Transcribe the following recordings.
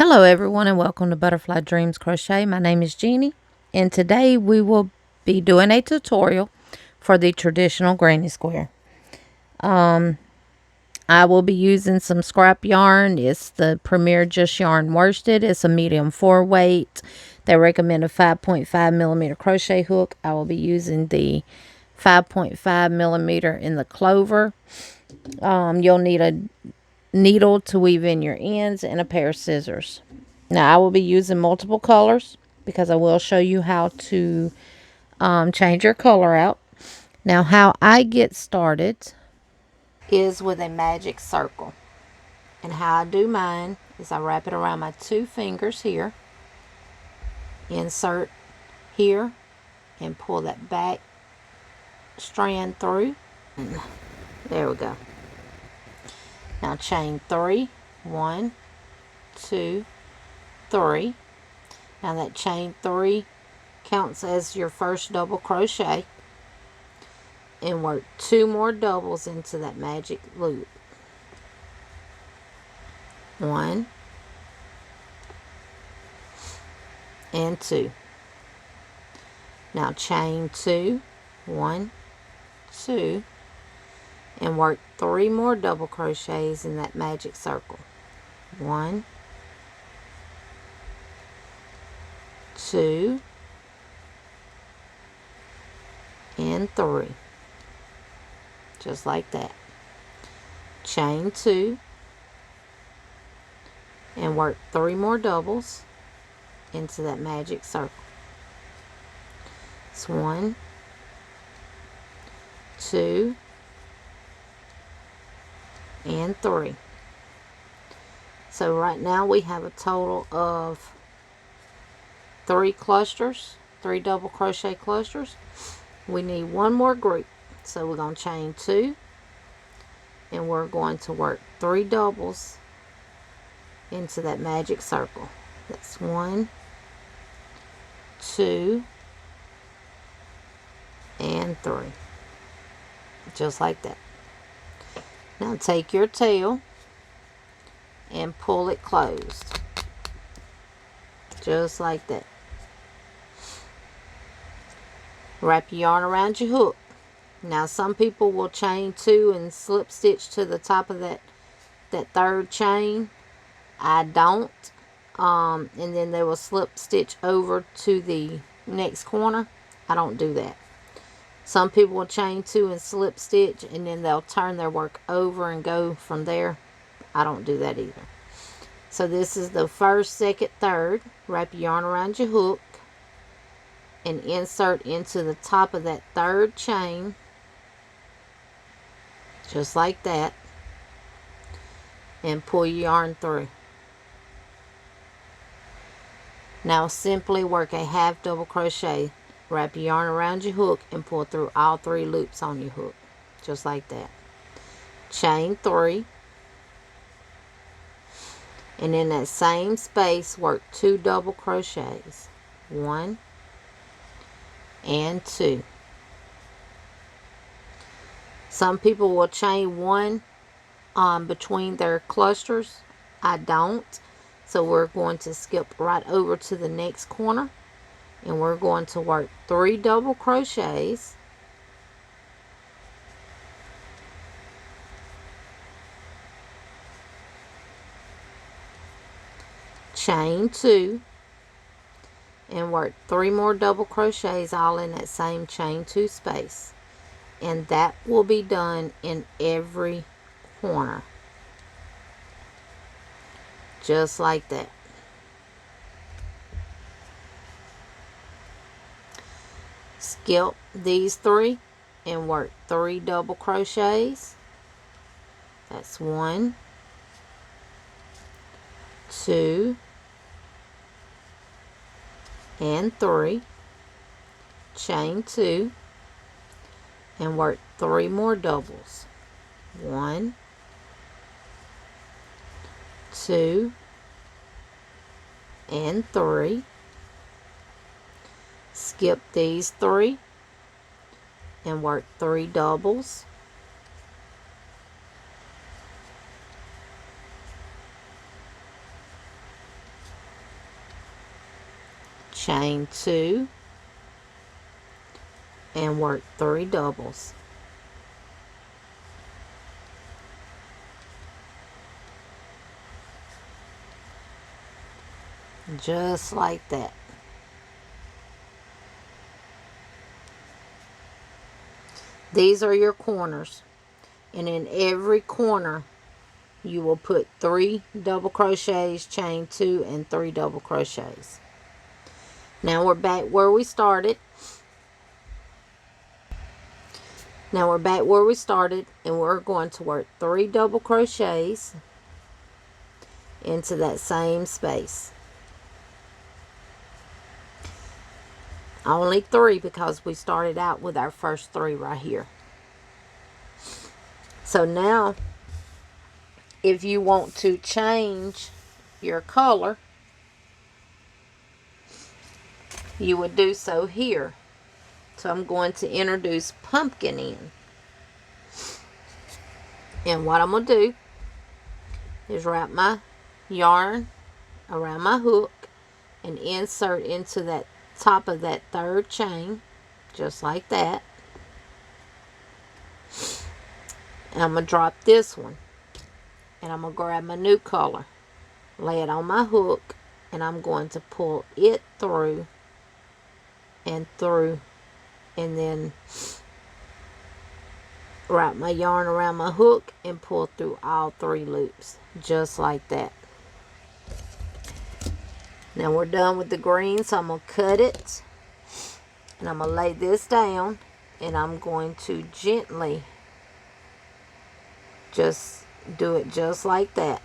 Hello everyone and welcome to Butterfly Dreams Crochet. My name is Jeannie and today we will be doing a tutorial for the traditional granny square. I will be using some scrap yarn. It's the Premier Just Yarn Worsted. It's a medium 4 weight. They recommend a 5.5 millimeter crochet hook. I will be using the 5.5 millimeter in the clover. You'll need a needle to weave in your ends and a pair of scissors. Now I will be using multiple colors because I will show you how to change your color out. Now how I get started is with a magic circle. And how I do mine is I wrap it around my 2 fingers here, insert here, and pull that back strand through. And there we go. Now chain 3, 1, 2, 3. Now that chain 3 counts as your first double crochet, and work 2 more doubles into that magic loop. 1 and 2. Now chain 2, 1, 2, and work 3 more double crochets in that magic circle. 1, 2, and 3. Just like that. Chain 2 and work 3 more doubles into that magic circle. It's 1, 2, and 3. So right now we have a total of 3 clusters, 3 double crochet clusters. We need 1 more group. So we're going to chain 2 and we're going to work 3 doubles into that magic circle. That's 1, 2, and 3. Just like that. Now take your tail and pull it closed. Just like that. Wrap your yarn around your hook. Now some people will chain 2 and slip stitch to the top of that 3rd chain. I don't. And then they will slip stitch over to the next corner. I don't do that. Some people will chain 2 and slip stitch and then they'll turn their work over and go from there. I don't do that either. So this is the 1st, 2nd, 3rd. Wrap your yarn around your hook and insert into the top of that 3rd chain. Just like that. And pull your yarn through. Now simply work a half double crochet. Wrap your yarn around your hook and pull through all 3 loops on your hook. Just like that. Chain 3. And in that same space, work 2 double crochets. 1 and 2. Some people will chain 1 between their clusters. I don't. So we're going to skip right over to the next corner. And we're going to work 3 double crochets. Chain 2. And work 3 more double crochets all in that same chain 2 space. And that will be done in every corner. Just like that. Skip these 3 and work 3 double crochets. That's 1, 2, and 3. Chain 2 and work 3 more doubles. 1, 2, and 3. Skip these 3 and work 3 doubles. chain 2, and work 3 doubles. Just like that. These are your corners, and in every corner you will put 3 double crochets, chain 2, and 3 double crochets. Now we're back where we started. And we're going to work 3 double crochets into that same space. Only 3, because we started out with our first 3 right here. So now, if you want to change your color, you would do so here. So I'm going to introduce pumpkin in. And what I'm going to do is wrap my yarn around my hook and insert into that top of that 3rd chain, just like that. And I'm going to drop this one, and I'm going to grab my new color, lay it on my hook, and I'm going to pull it through, and then wrap my yarn around my hook and pull through all 3 loops, just like that. Now we're done with the green, so I'm going to cut it, and I'm going to lay this down, and I'm going to gently just do it just like that.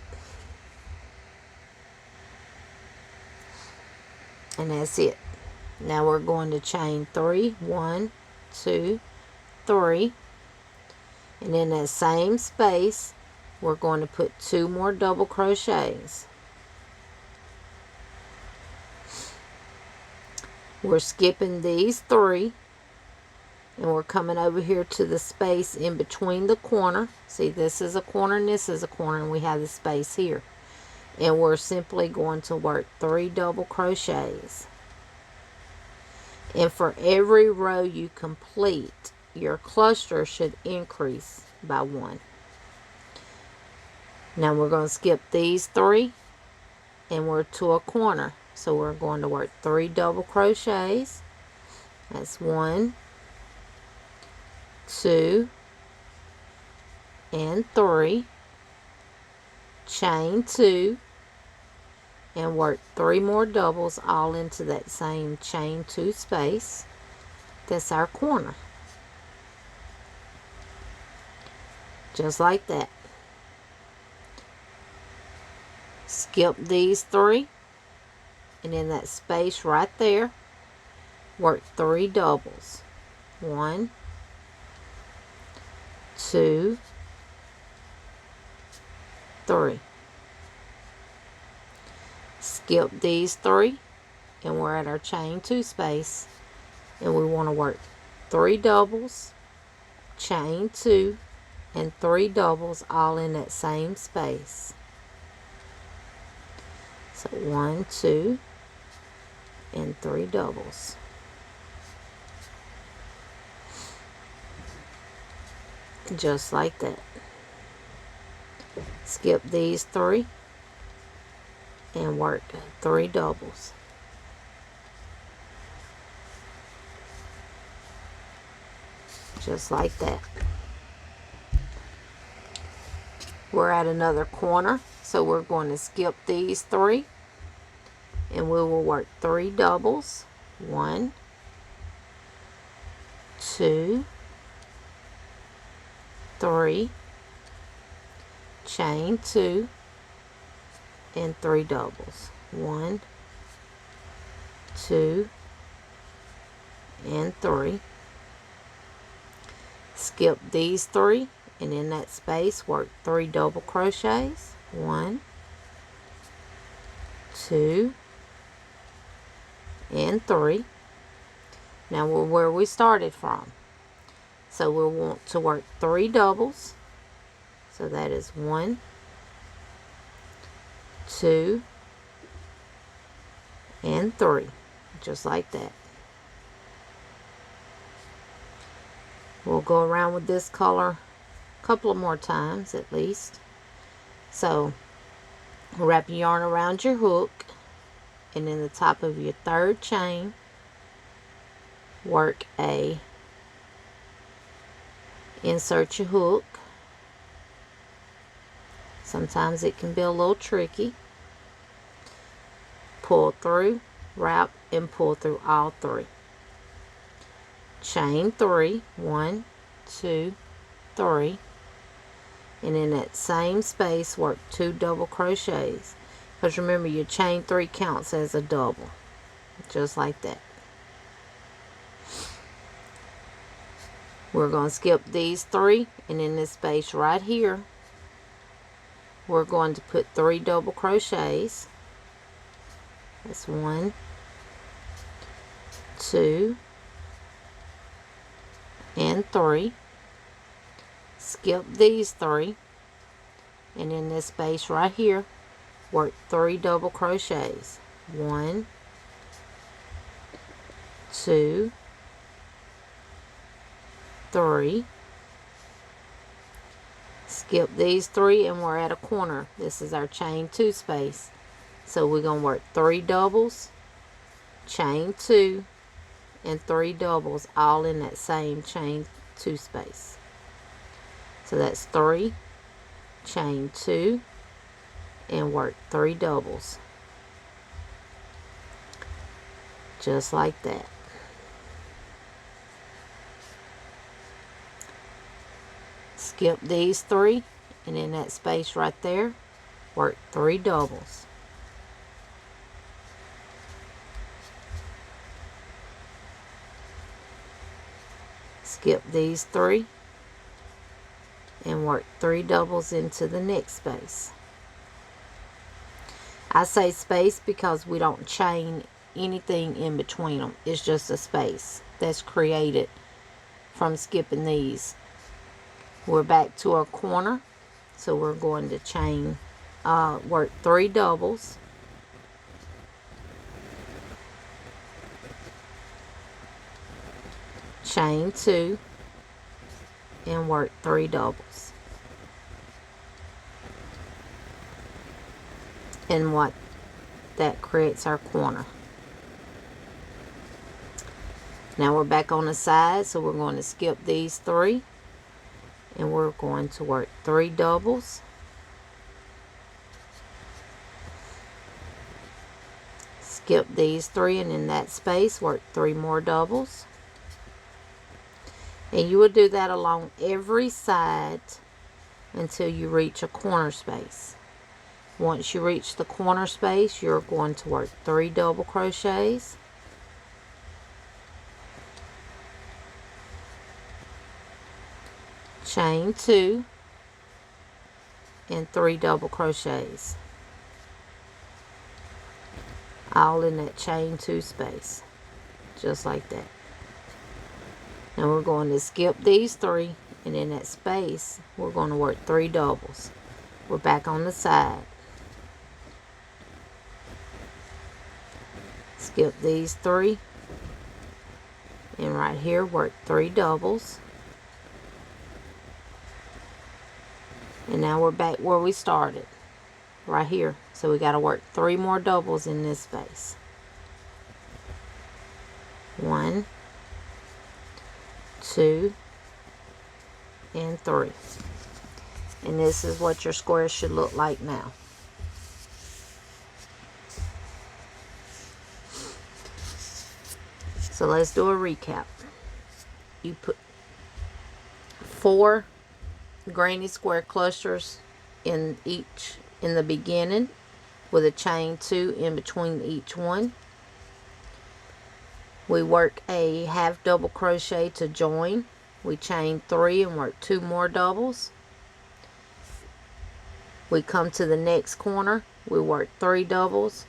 And that's it. Now we're going to chain 3, 1, 2, 3, and in that same space we're going to put 2 more double crochets. We're skipping these 3, and we're coming over here to the space in between the corner. See, this is a corner and this is a corner, and we have the space here. And we're simply going to work 3 double crochets. And for every row you complete, your cluster should increase by 1. Now we're going to skip these 3, and we're to a corner. So we're going to work 3 double crochets. That's 1, 2, and 3. Chain 2, and work 3 more doubles all into that same chain 2 space. That's our corner. Just like that. Skip these 3, and in that space right there, work 3 doubles. 1, 2, 3. Skip these 3, and we're at our chain 2 space, and we want to work 3 doubles, chain 2, and 3 doubles all in that same space. So 1, 2, and 3 doubles. Just like that. Skip these 3 and work 3 doubles. Just like that. We're at another corner, so we're going to skip these 3, and we will work 3 doubles. 1, 2, 3, chain 2, and 3 doubles. 1, 2, and 3. Skip these 3, and in that space work 3 double crochets. 1, 2, and 3. Now we're where we started from, so we'll want to work 3 doubles. So that is 1, 2, and 3. just like that. We'll go around with this color a couple of more times at least. So wrap your yarn around your hook, and in the top of your third chain, work a insert your hook. Sometimes it can be a little tricky. Pull through, wrap, and pull through all three. Chain 3, 1, 2, 3, and in that same space work 2 double crochets, because remember your chain 3 counts as a double, just like that. We're going to skip these 3, and in this space right here we're going to put 3 double crochets. That's 1, 2, and 3. Skip these 3, and in this space right here work 3 double crochets. 1, 2, 3. Skip these 3, and we're at a corner. This is our chain 2 space, so we're going to work 3 doubles, chain 2, and 3 doubles, all in that same chain 2 space. So that's 3, chain 2, and work 3 doubles, just like that. Skip these 3, and in that space right there work 3 doubles. Skip these 3 and work 3 doubles into the next space. I say space because we don't chain anything in between them. It's just a space that's created from skipping these. We're back to our corner, so we're going to chain, work 3 doubles, chain 2, and work 3 doubles. And what that creates our corner. Now we're back on the side, so we're going to skip these 3, and we're going to work 3 doubles, skip these 3, and in that space work 3 more doubles. And you will do that along every side until you reach a corner space. Once you reach the corner space, you're going to work 3 double crochets, chain 2, and 3 double crochets, all in that chain 2 space, just like that. Now we're going to skip these 3, and in that space we're going to work 3 doubles. We're back on the side. Skip these 3, and right here work 3 doubles. And now we're back where we started, right here. So we got to work 3 more doubles in this space. 1, 2, and 3. And this is what your square should look like now. So let's do a recap. You put 4 granny square clusters in the beginning, with a chain 2 in between each one. We work a half double crochet to join. We chain 3 and work 2 more doubles. We come to the next corner. We work 3 doubles,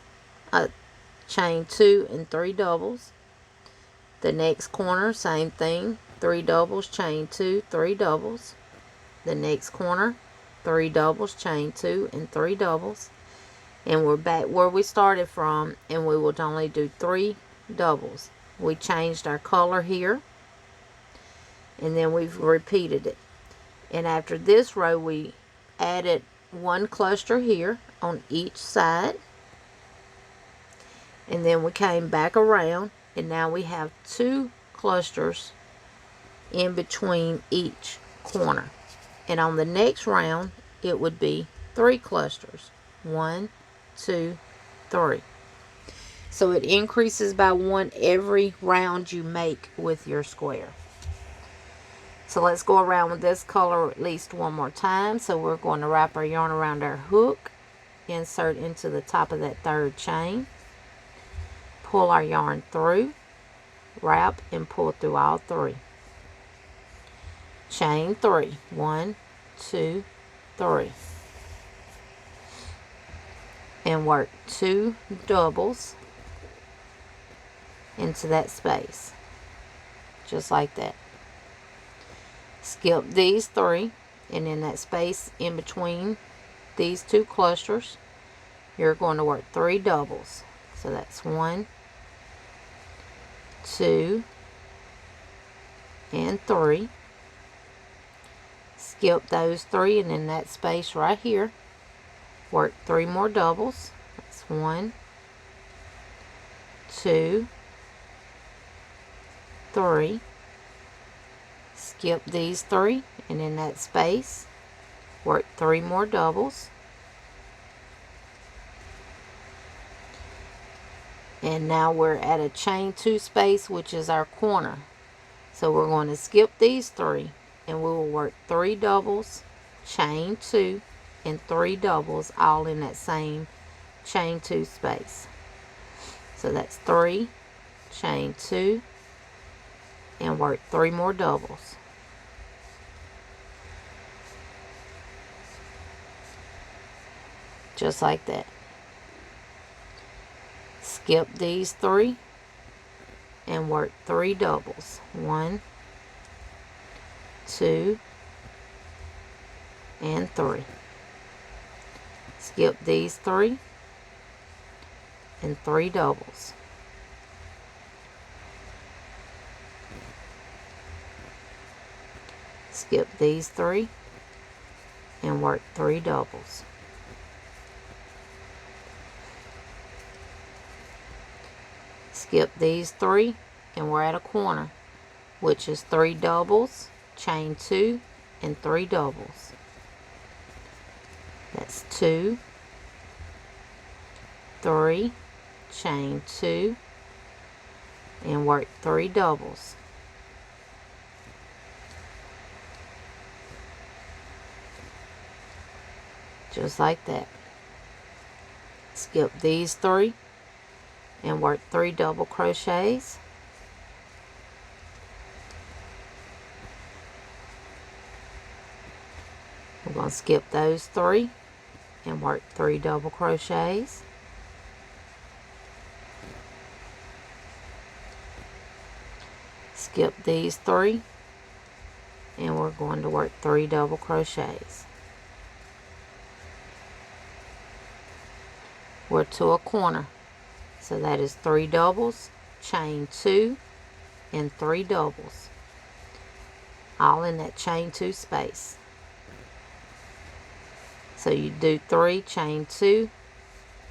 chain 2 and 3 doubles. The next corner, same thing, 3 doubles, chain 2, 3 doubles. The next corner, 3 doubles, chain 2, and 3 doubles. And we're back where we started from, and we will only do 3 doubles. We changed our color here, and then we've repeated it. And after this row, we added one cluster here on each side, and then we came back around, and now we have 2 clusters in between each corner. And on the next round, it would be 3 clusters. 1, 2, 3. So it increases by 1 every round you make with your square. So let's go around with this color at least one more time. So we're going to wrap our yarn around our hook, insert into the top of that 3rd chain, pull our yarn through, wrap and pull through all 3. Chain 3. 1, 2, 3. And work 2 doubles into that space. Just like that. Skip these 3, and in that space in between these 2 clusters, you're going to work 3 doubles. So that's 1, 2, and 3. Skip those 3, and in that space right here, work 3 more doubles. That's 1, 2, 3. Skip these 3, and in that space, work 3 more doubles. And now we're at a chain 2 space, which is our corner. So we're going to skip these 3, and we will work 3 doubles, chain 2, and 3 doubles, all in that same chain 2 space. So that's 3, chain 2, and work 3 more doubles. Just like that. Skip these 3 and work 3 doubles. 1, 2, and 3. Skip these 3 and 3 doubles. Skip these 3 and work 3 doubles. Skip these 3, and we're at a corner, which is 3 doubles, chain 2, and 3 doubles. That's 2, 3, chain 2, and work 3 doubles. Just like that. Skip these 3 and work 3 double crochets. We're going to skip those 3 and work 3 double crochets. Skip these 3 and we're going to work 3 double crochets. We're to a corner, so that is 3 doubles, chain 2, and 3 doubles, all in that chain 2 space. So you do 3, chain 2,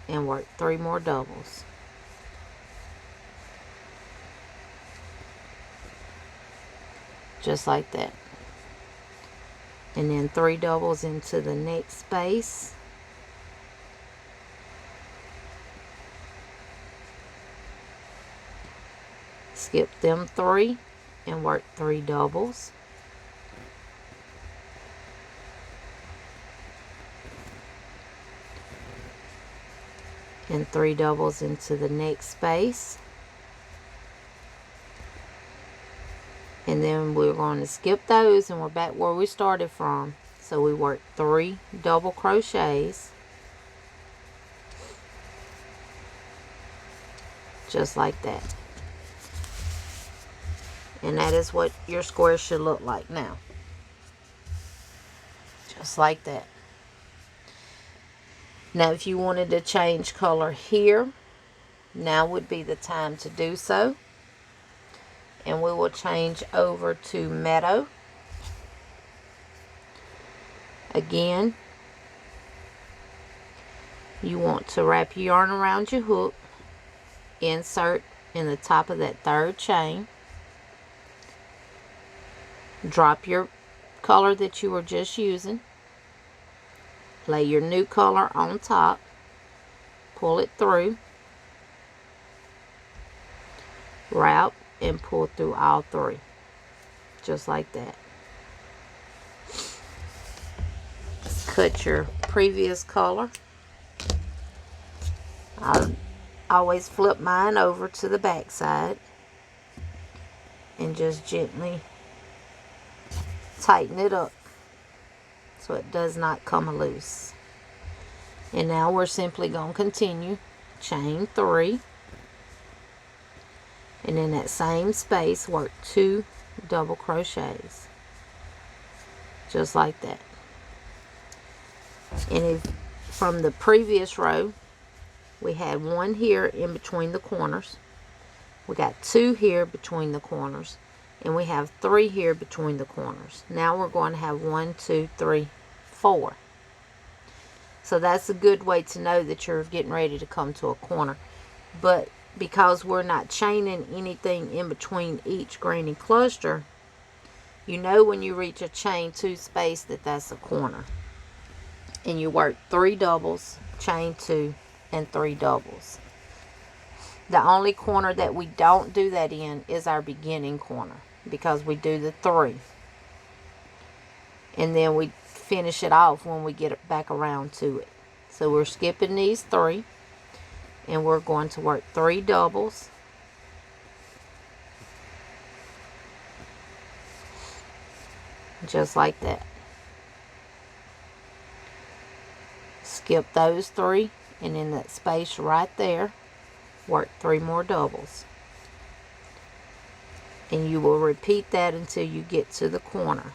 and work 3 more doubles. Just like that. And then 3 doubles into the next space. Skip them 3 and work 3 doubles. And 3 doubles into the next space. And then we're going to skip those and we're back where we started from. So we work 3 double crochets. Just like that. And that is what your square should look like now. Just like that. Now if you wanted to change color here, Now would be the time to do so. And we will change over to Meadow. Again, you want to wrap your yarn around your hook, insert in the top of that third chain, drop your color that you were just using, lay your new color on top, pull it through, wrap, and pull through all three, just like that. Cut your previous color. I always flip mine over to the back side and just gently tighten it up so it does not come loose. And now we're simply going to continue. Chain 3, and in that same space work 2 double crochets, just like that. And if from the previous row we had 1 here in between the corners, we got 2 here between the corners, and we have 3 here between the corners. Now we're going to have 1, 2, 3, 4. So that's a good way to know that you're getting ready to come to a corner. But because we're not chaining anything in between each granny cluster, you know when you reach a chain 2 space that that's a corner. And you work 3 doubles, chain 2, and 3 doubles. The only corner that we don't do that in is our beginning corner, because we do the 3. And then we finish it off when we get it back around to it. So we're skipping these 3, and we're going to work 3 doubles, just like that. Skip those 3, and in that space right there work 3 more doubles, and you will repeat that until you get to the corner.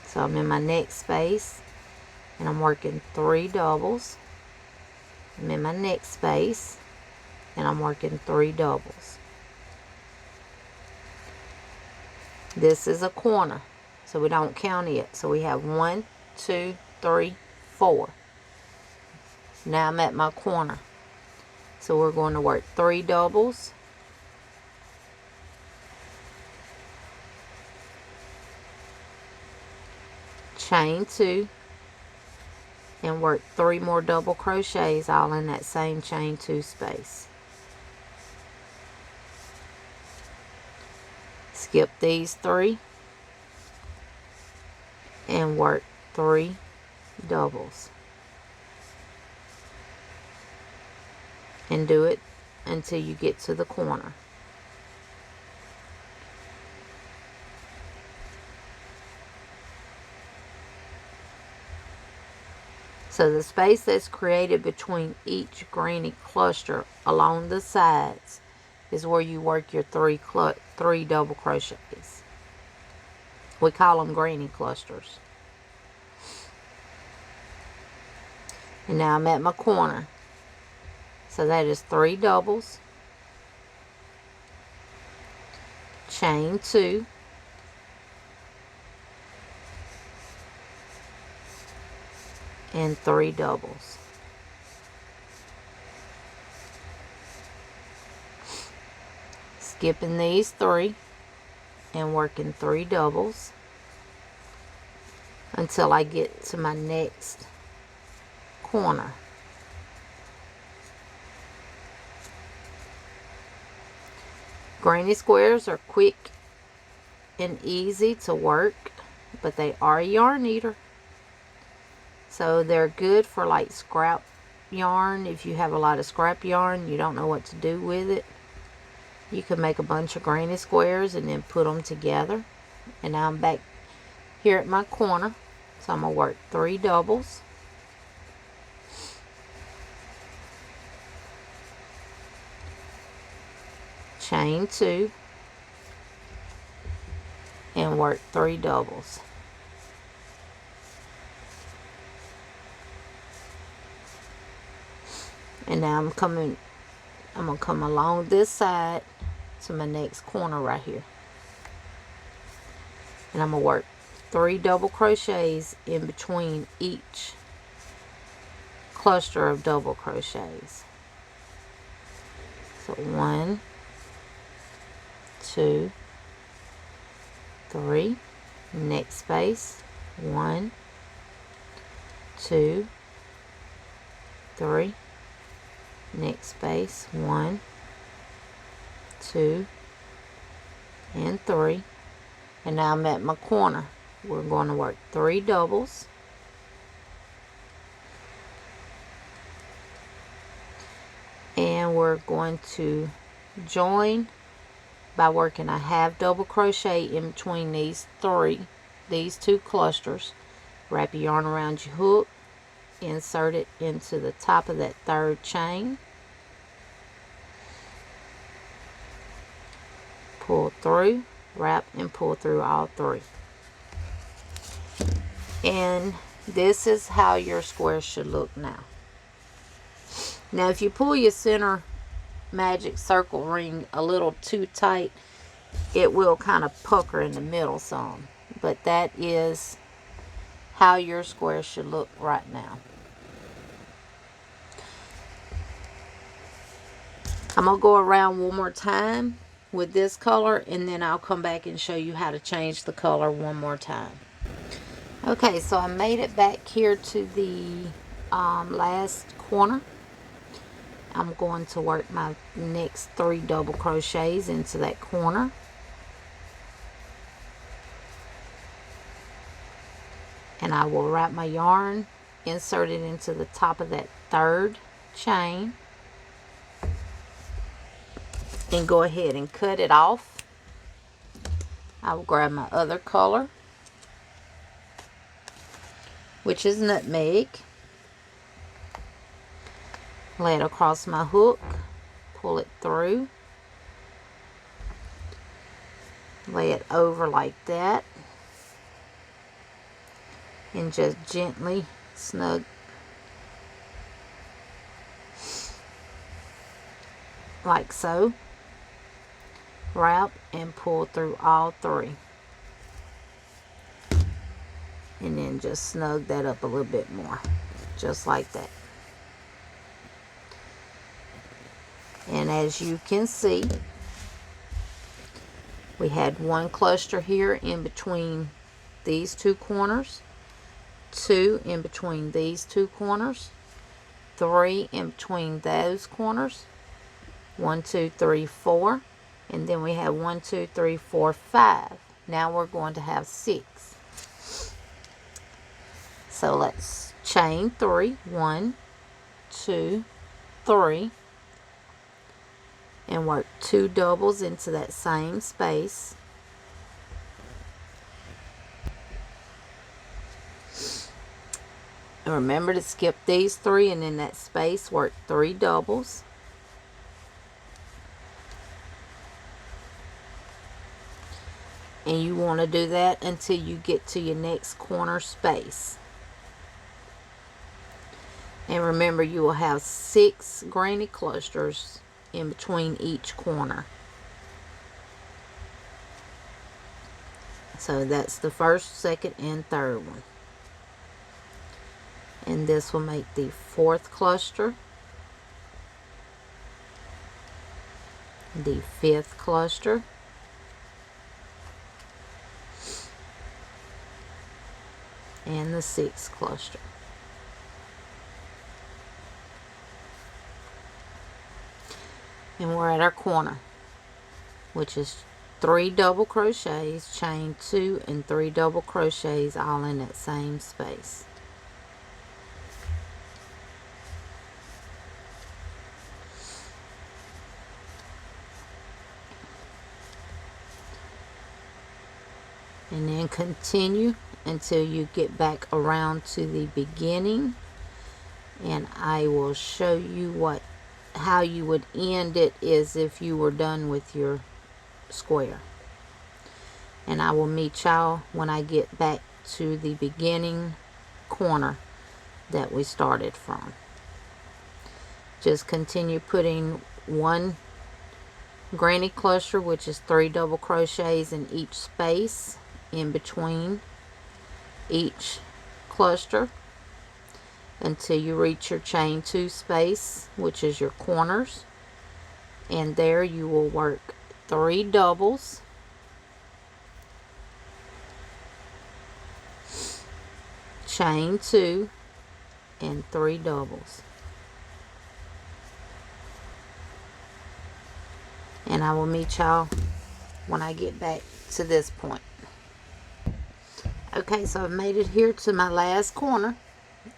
So I'm in my next space and I'm working 3 doubles. I'm in my next space and I'm working 3 doubles. This is a corner, so we don't count it. So we have 1, 2, 3, 4. Now I'm at my corner. So we're going to work 3 doubles, chain 2, and work 3 more double crochets all in that same chain 2 space. Skip these 3 and work 3 doubles, and do it until you get to the corner. So the space that's created between each granny cluster along the sides is where you work your 3 double crochets. We call them granny clusters. And now I'm at my corner. So that is 3 doubles, chain 2, and 3 doubles. Skipping these 3 and working 3 doubles until I get to my next corner. Granny squares are quick and easy to work, but they are a yarn eater. So they're good for like scrap yarn. If you have a lot of scrap yarn, you don't know what to do with it, you can make a bunch of granny squares and then put them together. And now I'm back here at my corner, so I'm going to work 3 doubles, chain 2, and work 3 doubles. And now I'm gonna come along this side to my next corner right here, and I'm gonna work 3 double crochets in between each cluster of double crochets. So 1, 2, 3, next space, 1, 2, 3, next space, 1, 2, and 3. And now I'm at my corner. We're going to work 3 doubles, and we're going to join by working a half double crochet in between these two clusters. Wrap your yarn around your hook, insert it into the top of that 3rd chain, pull through, wrap, and pull through all 3. And this is how your square should look now. Now if you pull your center magic circle ring a little too tight, it will kind of pucker in the middle some. But that is how your square should look right now. I'm going to go around one more time with this color, and then I'll come back and show you how to change the color one more time. Okay, so I made it back here to the last corner. I'm going to work my next 3 double crochets into that corner. And I will wrap my yarn, insert it into the top of that 3rd chain, and go ahead and cut it off. I will grab my other color, which is nutmeg, lay it across my hook, pull it through, lay it over like that, and just gently snug like so. Wrap and pull through all 3, and then just snug that up a little bit more, just like that. And as you can see, we had 1 cluster here in between these 2 corners, 2 in between these 2 corners, 3 in between those corners, 1, 2, 3, 4, and then we have 1, 2, 3, 4, 5. Now we're going to have 6. So let's chain 3, 1, 2, 3, and work 2 doubles into that same space. And remember to skip these 3, and in that space work 3 doubles. And you want to do that until you get to your next corner space. And remember, you will have 6 granny clusters in between each corner. So that's the 1st, 2nd, and 3rd one. And this will make the 4th cluster, the 5th cluster, and the 6th cluster. And we're at our corner, which is 3 double crochets, chain 2 and 3 double crochets, all in that same space. And then continue until you get back around to the beginning, and I will show you how you would end it is if you were done with your square. And I will meet y'all when I get back to the beginning corner that we started from. Just continue putting one granny cluster, which is 3 double crochets in each space in between each cluster, until you reach your chain 2 space, which is your corners, and there you will work 3 doubles, chain 2, and 3 doubles. And I will meet y'all when I get back to this point. Okay, so I've made it here to my last corner.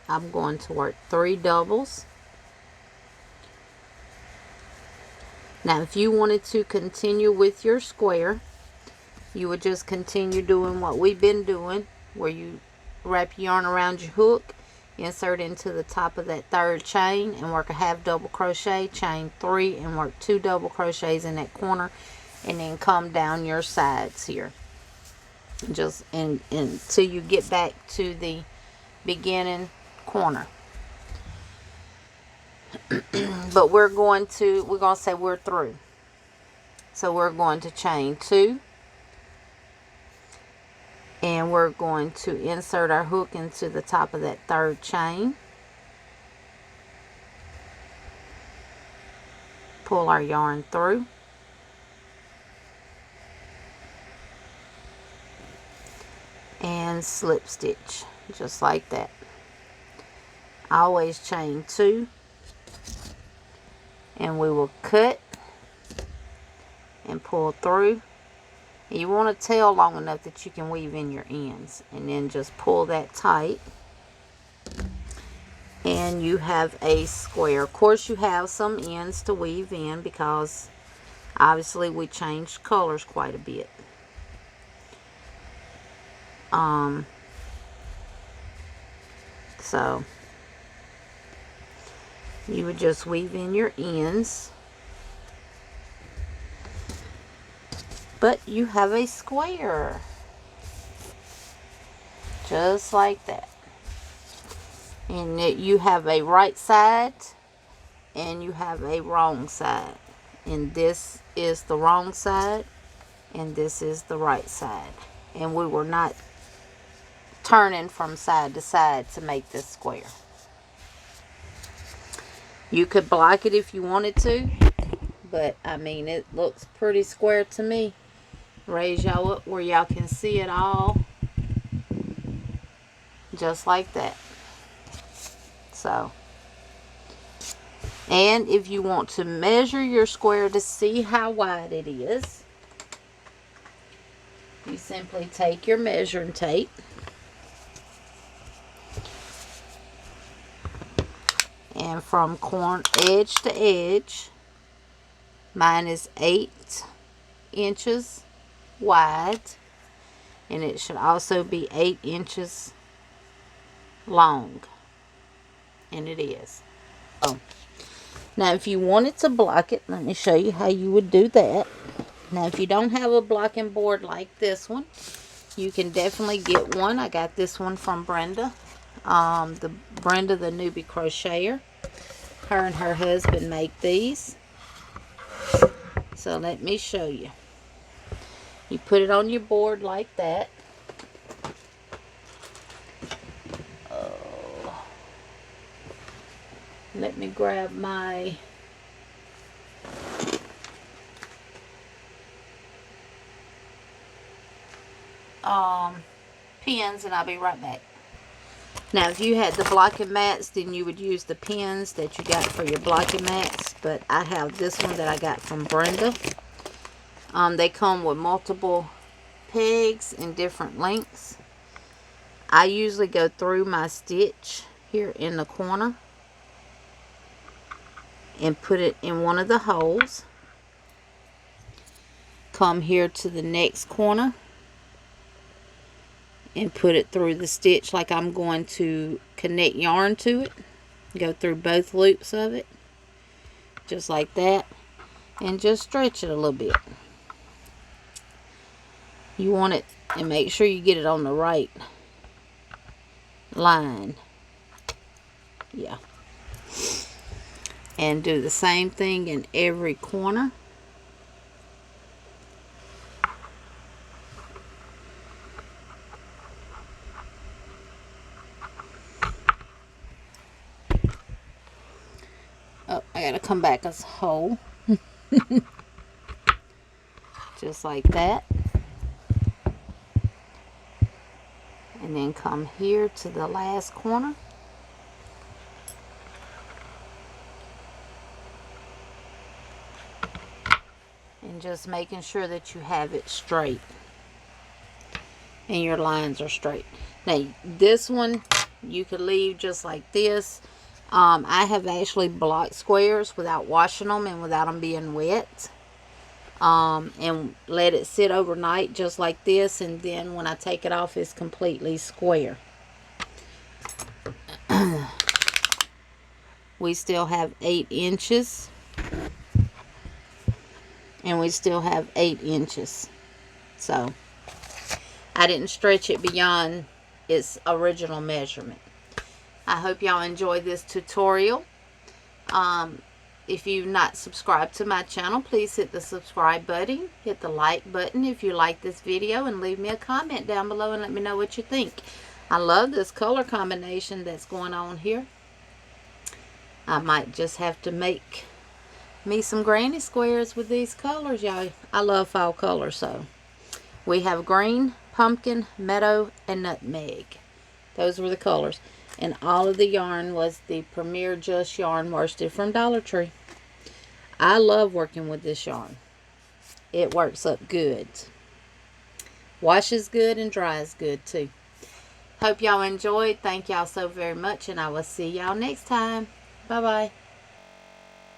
I'm going to work 3 doubles. Now, if you wanted to continue with your square, you would just continue doing what we've been doing, where you wrap your yarn around your hook, insert into the top of that 3rd chain, and work a half double crochet, chain 3, and work 2 double crochets in that corner, and then come down your sides here, just until you get back to the beginning corner. But we're going to say we're through, so we're going to chain 2, and we're going to insert our hook into the top of that 3rd chain, pull our yarn through, and slip stitch just like that. Always chain 2, and we will cut and pull through. And you want to tail long enough that you can weave in your ends, and then just pull that tight, and you have a square. Of course, you have some ends to weave in because obviously we changed colors quite a bit. So you would just weave in your ends, but you have a square just like that. And you have a right side and you have a wrong side, and this is the wrong side and this is the right side, and we were not turning from side to side to make this square. You could block it if you wanted to, but I mean, it looks pretty square to me. Raise y'all up where y'all can see it all, just like that. So, and if you want to measure your square to see how wide it is, you simply take your measuring tape and from edge to edge, mine is 8 inches wide, and it should also be 8 inches long, and it is. Oh, now if you wanted to block it, let me show you how you would do that. Now, if you don't have a blocking board like this one, you can definitely get one. I got this one from Brenda, the newbie crocheter. Her and her husband make these. So let me show you. You put it on your board like that. Let me grab my pins, and I'll be right back. Now, if you had the blocking mats, then you would use the pins that you got for your blocking mats, but I have this one that I got from Brenda. They come with multiple pegs in different lengths. I usually go through my stitch here in the corner and put it in one of the holes. Come here to the next corner and put it through the stitch like I'm going to connect yarn to it. Go through both loops of it, just like that, and just stretch it a little bit. You want it, and make sure you get it on the right line. Yeah. And do the same thing in every corner. Oh, I gotta come back as a whole. Just like that. And then come here to the last corner. And just making sure that you have it straight. And your lines are straight. Now, this one, you could leave just like this. I have actually blocked squares without washing them and without them being wet. And let it sit overnight just like this. And then when I take it off, it's completely square. We still have 8 inches. And we still have 8 inches. So, I didn't stretch it beyond its original measurement. I hope y'all enjoyed this tutorial. If you've not subscribed to my channel, please hit the subscribe button. Hit the like button if you like this video. And leave me a comment down below and let me know what you think. I love this color combination that's going on here. I might just have to make me some granny squares with these colors, y'all. I love fall colors. So we have green, pumpkin, meadow, and nutmeg. Those were the colors. And all of the yarn was the Premier Just yarn worsted from Dollar Tree. I love working with this yarn. It works up good. Washes good and dries good too. Hope y'all enjoyed. Thank y'all so very much. And I will see y'all next time. Bye-bye.